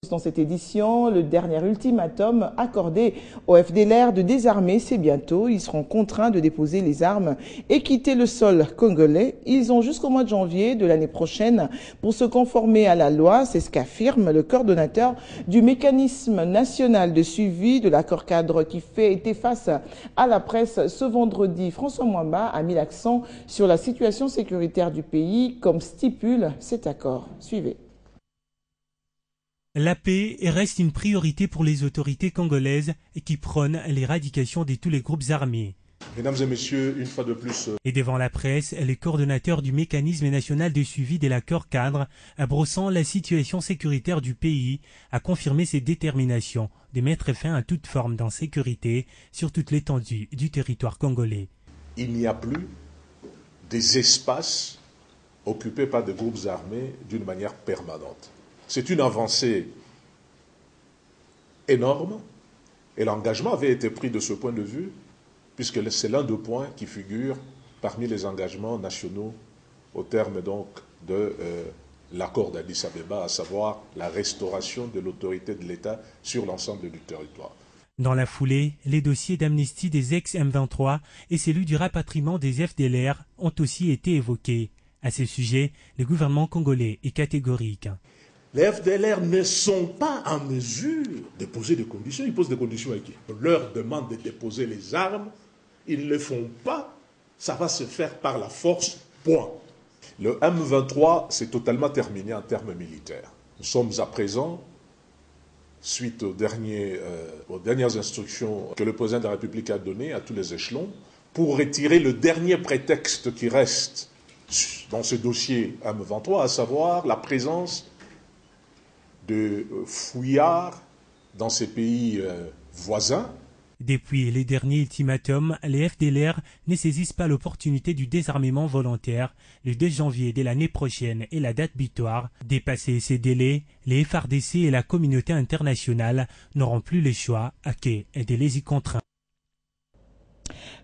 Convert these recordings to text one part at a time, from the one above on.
Dans cette édition, le dernier ultimatum accordé au FDLR de désarmer, c'est bientôt. Ils seront contraints de déposer les armes et quitter le sol congolais. Ils ont jusqu'au mois de janvier de l'année prochaine pour se conformer à la loi. C'est ce qu'affirme le coordonnateur du mécanisme national de suivi de l'accord cadre qui était face à la presse ce vendredi. François Mwamba a mis l'accent sur la situation sécuritaire du pays comme stipule cet accord. Suivez. La paix reste une priorité pour les autorités congolaises qui prônent l'éradication de tous les groupes armés. Mesdames et messieurs, une fois de plus... Et devant la presse, le coordonnateur du mécanisme national de suivi de l'accord cadre, brossant la situation sécuritaire du pays, a confirmé ses déterminations de mettre fin à toute forme d'insécurité sur toute l'étendue du territoire congolais. Il n'y a plus des espaces occupés par des groupes armés d'une manière permanente. C'est une avancée énorme et l'engagement avait été pris de ce point de vue puisque c'est l'un des points qui figure parmi les engagements nationaux au terme donc de l'accord d'Addis Abeba, à savoir la restauration de l'autorité de l'État sur l'ensemble du territoire. Dans la foulée, les dossiers d'amnistie des ex-M23 et celui du rapatriement des FDLR ont aussi été évoqués. À ce sujet, le gouvernement congolais est catégorique. Les FDLR ne sont pas en mesure de poser des conditions. Ils posent des conditions à qui? On leur demande de déposer les armes. Ils ne le font pas. Ça va se faire par la force, point. Le M23, c'est totalement terminé en termes militaires. Nous sommes à présent, suite aux dernières instructions que le président de la République a données à tous les échelons, pour retirer le dernier prétexte qui reste dans ce dossier M23, à savoir la présence de fouillards dans ces pays voisins. Depuis les derniers ultimatums, les FDLR ne saisissent pas l'opportunité du désarmement volontaire. Le 2 janvier de l'année prochaine est la date butoir. Dépassés ces délais, les FARDC et la communauté internationale n'auront plus le choix de les y contraindre.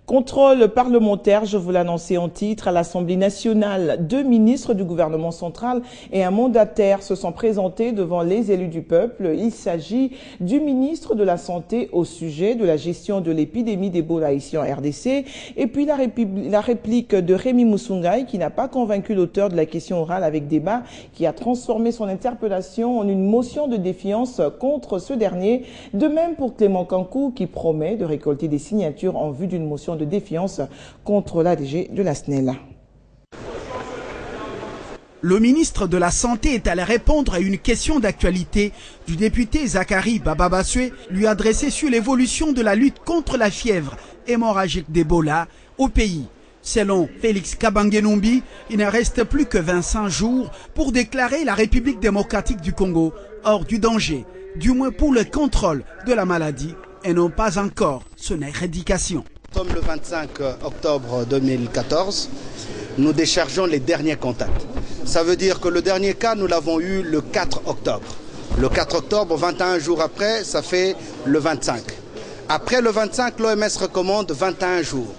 Contrôle parlementaire, je vous l'annonçais en titre, à l'Assemblée nationale. 2 ministres du gouvernement central et un mandataire se sont présentés devant les élus du peuple. Il s'agit du ministre de la Santé au sujet de la gestion de l'épidémie d'Ebola ici en RDC. Et puis la réplique de Rémi Musungai qui n'a pas convaincu l'auteur de la question orale avec débat, qui a transformé son interpellation en une motion de défiance contre ce dernier. De même pour Clément Kankou qui promet de récolter des signatures en vue d'une motion de défiance contre l'ADG de la SNEL. Le ministre de la Santé est allé répondre à une question d'actualité du député Zachary Bababassué, lui adressée sur l'évolution de la lutte contre la fièvre hémorragique d'Ebola au pays. Selon Félix Kabange-Numbi, il ne reste plus que 25 jours pour déclarer la République démocratique du Congo hors du danger, du moins pour le contrôle de la maladie et non pas encore son éradication. Nous sommes le 25 octobre 2014, nous déchargeons les derniers contacts. Ça veut dire que le dernier cas, nous l'avons eu le 4 octobre. Le 4 octobre, 21 jours après, ça fait le 25. Après le 25, l'OMS recommande 21 jours.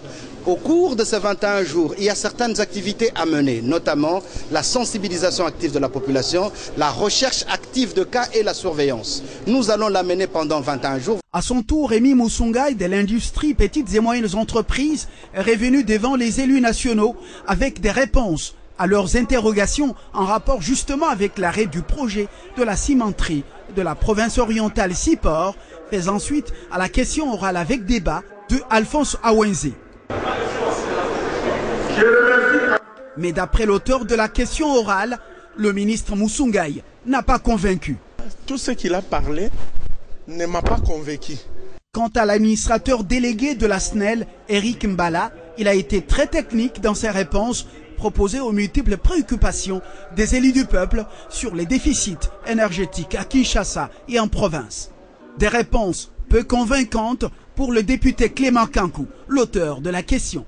Au cours de ces 21 jours, il y a certaines activités à mener, notamment la sensibilisation active de la population, la recherche active de cas et la surveillance. Nous allons la mener pendant 21 jours. À son tour, Rémi Musungai de l'industrie petites et moyennes entreprises est revenu devant les élus nationaux avec des réponses à leurs interrogations en rapport justement avec l'arrêt du projet de la cimenterie de la province orientale Sipor, faisant suite à la question orale avec débat de Alphonse Awenze. Mais d'après l'auteur de la question orale, le ministre Musungai n'a pas convaincu. Tout ce qu'il a parlé ne m'a pas convaincu. Quant à l'administrateur délégué de la SNEL, Eric Mbala, il a été très technique dans ses réponses proposées aux multiples préoccupations des élus du peuple sur les déficits énergétiques à Kinshasa et en province. Des réponses peu convaincantes pour le député Clément Kankou, l'auteur de la question.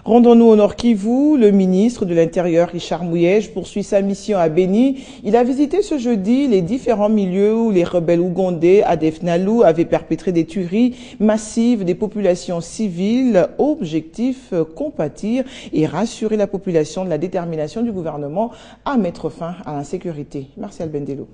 Rendons-nous au Nord Kivu. Le ministre de l'Intérieur, Richard Mouyej, poursuit sa mission à Béni. Il a visité ce jeudi les différents milieux où les rebelles ougandais ADF Nalu avaient perpétré des tueries massives des populations civiles. Objectif, compatir et rassurer la population de la détermination du gouvernement à mettre fin à l'insécurité. Martial Bendelo.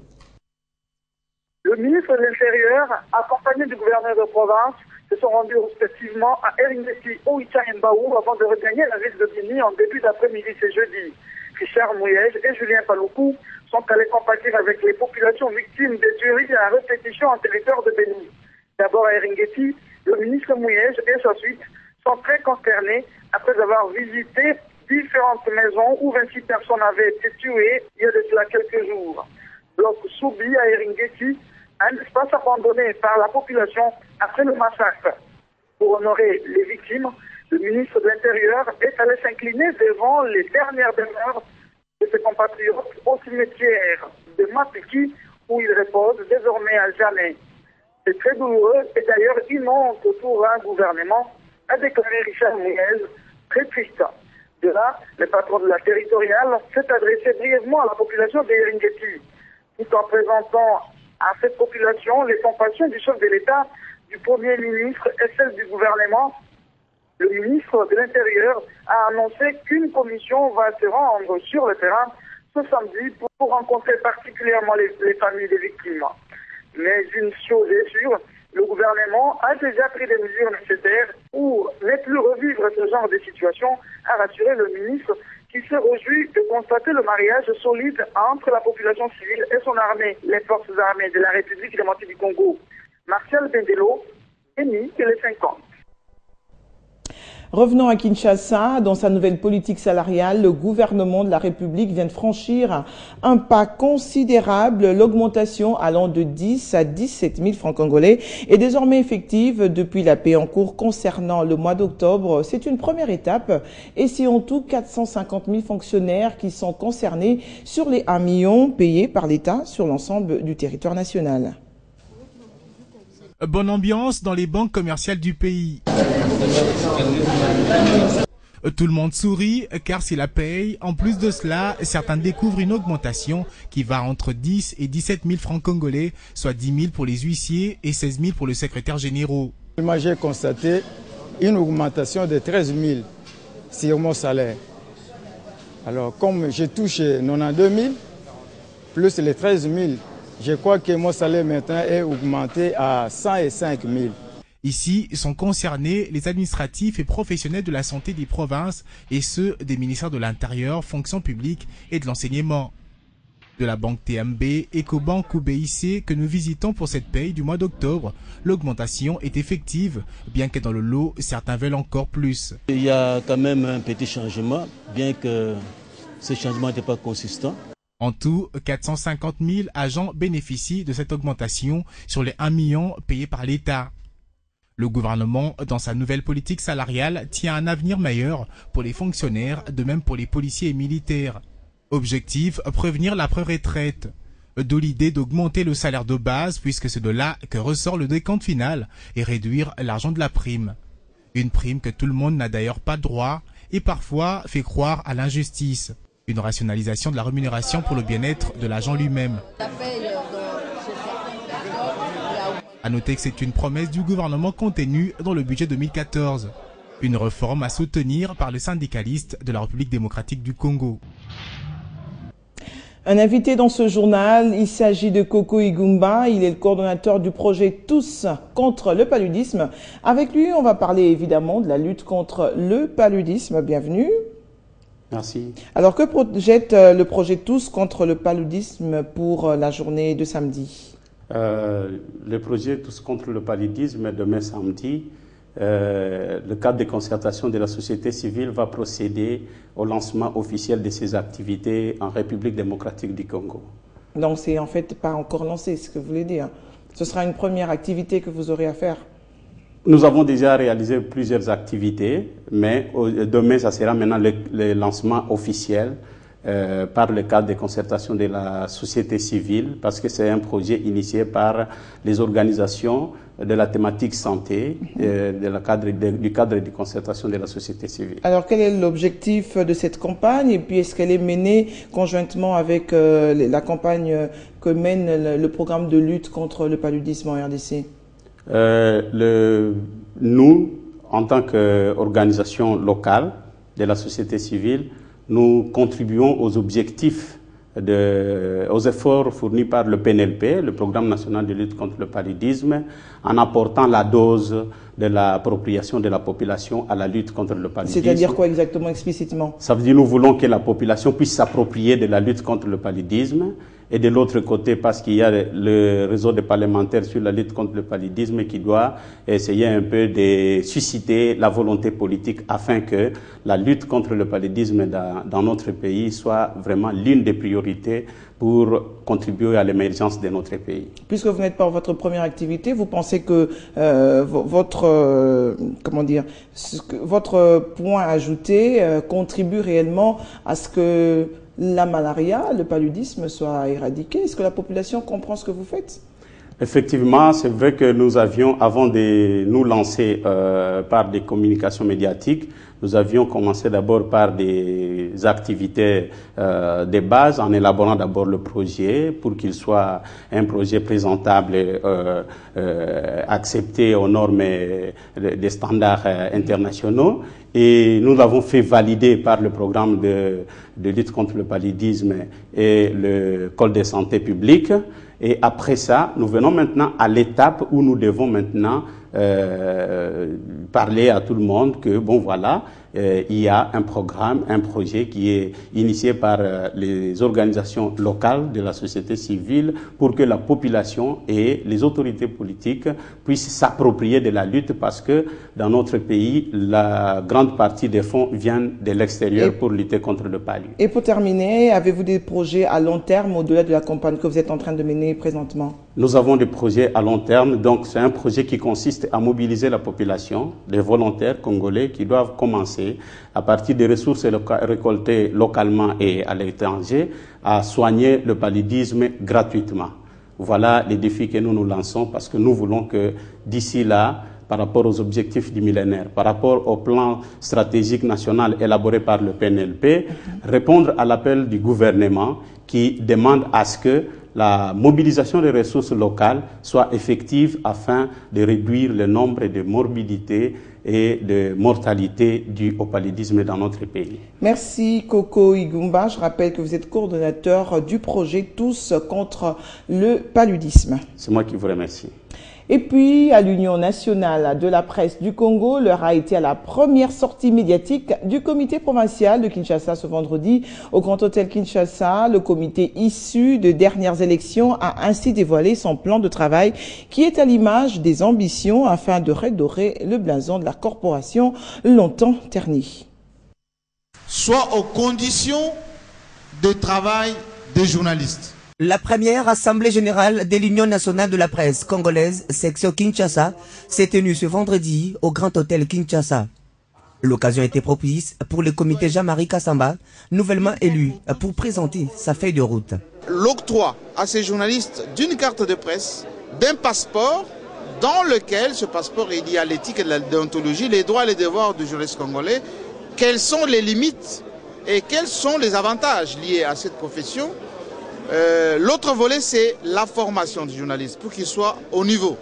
Le ministre de l'Intérieur, accompagné du gouverneur de province, se sont rendus respectivement à Eringeti, Oicha et Mbaou avant de regagner la ville de Béni en début d'après-midi ce jeudi. Richard Mouyej et Julien Paloukou sont allés compatir avec les populations victimes des tueries à répétition en territoire de Béni. D'abord à Eringeti, le ministre Mouyej et sa suite sont très consternés après avoir visité différentes maisons où 26 personnes avaient été tuées il y a de cela quelques jours. Bloc Soubi à Eringeti, un espace abandonné par la population après le massacre. Pour honorer les victimes, le ministre de l'Intérieur est allé s'incliner devant les dernières demeures de ses compatriotes au cimetière de Mapiki, où il repose désormais à jamais. C'est très douloureux et d'ailleurs une honte pour un gouvernement, a déclaré Richard Mouyej, très triste. De là, le patron de la territoriale s'est adressé brièvement à la population de Eringeti, tout en présentant à cette population les compassions du chef de l'État, du Premier ministre et celle du gouvernement. Le ministre de l'Intérieur a annoncé qu'une commission va se rendre sur le terrain ce samedi pour rencontrer particulièrement les familles des victimes. Mais une chose est sûre, le gouvernement a déjà pris des mesures nécessaires pour ne plus revivre ce genre de situation, a rassuré le ministre, qui se réjouit de constater le mariage solide entre la population civile et son armée, les forces armées de la République démocratique du Congo. Martial Bendelo, Béni, Télé 50. Revenons à Kinshasa. Dans sa nouvelle politique salariale, le gouvernement de la République vient de franchir un pas considérable. L'augmentation allant de 10 à 17 000 francs congolais est désormais effective depuis la paix en cours concernant le mois d'octobre. C'est une première étape et c'est en tout 450 000 fonctionnaires qui sont concernés sur les 1 million payés par l'État sur l'ensemble du territoire national. Bonne ambiance dans les banques commerciales du pays. Tout le monde sourit car c'est la paye. En plus de cela, certains découvrent une augmentation qui va entre 10 et 17 000 francs congolais, soit 10 000 pour les huissiers et 16 000 pour le secrétaire général. Moi, j'ai constaté une augmentation de 13 000 sur mon salaire. Alors, comme je touche 92 000, plus les 13 000, je crois que mon salaire maintenant est augmenté à 105 000. Ici sont concernés les administratifs et professionnels de la santé des provinces et ceux des ministères de l'Intérieur, fonction publique et de l'enseignement. De la banque TMB, Ecobank ou BIC que nous visitons pour cette paye du mois d'octobre, l'augmentation est effective, bien que dans le lot, certains veulent encore plus. Il y a quand même un petit changement, bien que ce changement n'était pas consistant. En tout, 450 000 agents bénéficient de cette augmentation sur les 1 million payés par l'État. Le gouvernement, dans sa nouvelle politique salariale, tient un avenir meilleur pour les fonctionnaires, de même pour les policiers et militaires. Objectif, prévenir la pré-retraite. D'où l'idée d'augmenter le salaire de base, puisque c'est de là que ressort le décompte final, et réduire l'argent de la prime. Une prime que tout le monde n'a d'ailleurs pas droit, et parfois fait croire à l'injustice. Une rationalisation de la rémunération pour le bien-être de l'agent lui-même. À noter que c'est une promesse du gouvernement contenue dans le budget 2014. Une réforme à soutenir par les syndicalistes de la République démocratique du Congo. Un invité dans ce journal, il s'agit de Coco Igumba, il est le coordonnateur du projet Tous contre le paludisme. Avec lui, on va parler évidemment de la lutte contre le paludisme. Bienvenue. Merci. Alors, que projette le projet Tous contre le paludisme pour la journée de samedi? Le projet Tous contre le paludisme, demain samedi, le cadre de concertation de la société civile va procéder au lancement officiel de ses activités en République démocratique du Congo. Donc, c'est en fait pas encore lancé, ce que vous voulez dire. Ce sera une première activité que vous aurez à faire. Nous avons déjà réalisé plusieurs activités, mais demain, ça sera maintenant le lancement officiel par le cadre des concertations de la société civile, parce que c'est un projet initié par les organisations de la thématique santé, du cadre de concertation de la société civile. Alors, quel est l'objectif de cette campagne, et puis est-ce qu'elle est menée conjointement avec la campagne que mène le programme de lutte contre le paludisme en RDC? Nous, en tant qu'organisation locale de la société civile, nous contribuons aux objectifs, aux efforts fournis par le PNLP, le Programme national de lutte contre le paludisme, en apportant la dose de l'appropriation de la population à la lutte contre le paludisme. C'est-à-dire quoi exactement, explicitement? Ça veut dire que nous voulons que la population puisse s'approprier de la lutte contre le paludisme. Et de l'autre côté, parce qu'il y a le réseau des parlementaires sur la lutte contre le paludisme qui doit essayer un peu de susciter la volonté politique afin que la lutte contre le paludisme dans notre pays soit vraiment l'une des priorités pour contribuer à l'émergence de notre pays. Puisque vous n'êtes pas votre première activité, vous pensez que votre point ajouté contribue réellement à ce que la malaria, le paludisme soit éradiqué? Est-ce que la population comprend ce que vous faites? Effectivement, c'est vrai que nous avions, avant de nous lancer par des communications médiatiques, nous avions commencé d'abord par des activités de base, en élaborant d'abord le projet pour qu'il soit un projet présentable, accepté aux normes des standards internationaux. Et nous l'avons fait valider par le programme de lutte contre le paludisme et le Code de santé publique. Et après ça, nous venons maintenant à l'étape où nous devons maintenant parler à tout le monde que, bon voilà, il y a un programme, un projet qui est initié par les organisations locales de la société civile pour que la population et les autorités politiques puissent s'approprier de la lutte, parce que dans notre pays, la grande partie des fonds viennent de l'extérieur pour lutter contre le paludisme. Et pour terminer, avez-vous des projets à long terme au-delà de la campagne que vous êtes en train de mener présentement? Nous avons des projets à long terme, donc c'est un projet qui consiste à mobiliser la population, des volontaires congolais qui doivent commencer à partir des ressources récoltées localement et à l'étranger à soigner le paludisme gratuitement. Voilà les défis que nous nous lançons, parce que nous voulons que d'ici là, par rapport aux objectifs du millénaire, par rapport au plan stratégique national élaboré par le PNLP, répondre à l'appel du gouvernement qui demande à ce que la mobilisation des ressources locales soit effective afin de réduire le nombre de morbidités et de mortalité dues au paludisme dans notre pays. Merci Coco Igumba. Je rappelle que vous êtes coordonnateur du projet Tous contre le paludisme. C'est moi qui vous remercie. Et puis, à l'Union nationale de la presse du Congo, l'heure a été à la première sortie médiatique du comité provincial de Kinshasa ce vendredi au Grand Hôtel Kinshasa. Le comité issu de dernières élections a ainsi dévoilé son plan de travail qui est à l'image des ambitions afin de redorer le blason de la corporation longtemps ternie. Soit aux conditions de travail des journalistes. La première assemblée générale de l'Union nationale de la presse congolaise, section Kinshasa, s'est tenue ce vendredi au Grand Hôtel Kinshasa. L'occasion était propice pour le comité Jean-Marie Kassamba, nouvellement élu, pour présenter sa feuille de route. L'octroi à ces journalistes d'une carte de presse, d'un passeport, dans lequel ce passeport il y a l'éthique et la déontologie, les droits et les devoirs du journaliste congolais, quelles sont les limites et quels sont les avantages liés à cette profession. L'autre volet, c'est la formation du journaliste pour qu'il soit au niveau.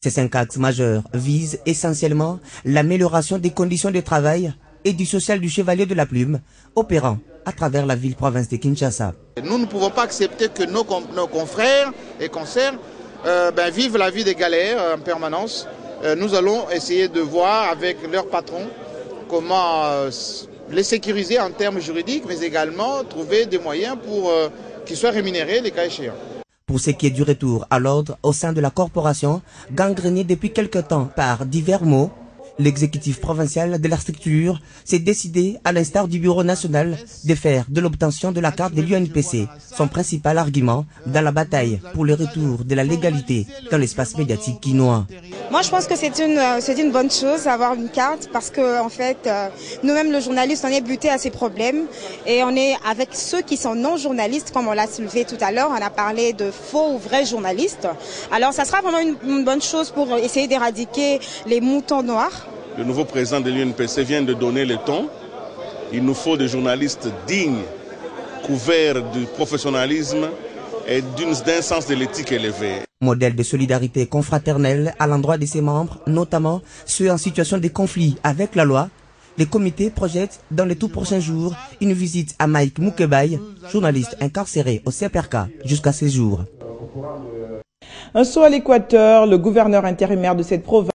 Ces 5 axes majeurs visent essentiellement l'amélioration des conditions de travail et du social du chevalier de la plume, opérant à travers la ville-province de Kinshasa. Nous ne pouvons pas accepter que nos confrères et consoeurs vivent la vie des galères en permanence. Nous allons essayer de voir avec leurs patrons comment les sécuriser en termes juridiques, mais également trouver des moyens pour qu'ils soient rémunérés les cas échéants. Pour ce qui est du retour à l'ordre au sein de la corporation, gangrénée depuis quelque temps par divers maux, L'exécutif provincial de la structure s'est décidé, à l'instar du Bureau national, de faire de l'obtention de la carte de l'UNPC son principal argument dans la bataille pour le retour de la légalité dans l'espace médiatique quinois. Moi, je pense que c'est une bonne chose d'avoir une carte parce que, en fait, nous-mêmes, le journaliste, on est buté à ces problèmes et on est avec ceux qui sont non journalistes, comme on l'a soulevé tout à l'heure. On a parlé de faux ou vrais journalistes. Alors, ça sera vraiment une bonne chose pour essayer d'éradiquer les moutons noirs. Le nouveau président de l'UNPC vient de donner le ton. Il nous faut des journalistes dignes, couverts du professionnalisme et d'un sens de l'éthique élevé. Modèle de solidarité confraternelle à l'endroit de ses membres, notamment ceux en situation de conflit avec la loi, les comités projettent dans les tout prochains jours une visite à Mike Moukebaye, journaliste incarcéré au CPRK jusqu'à ce jour. Un saut à l'Équateur, le gouverneur intérimaire de cette province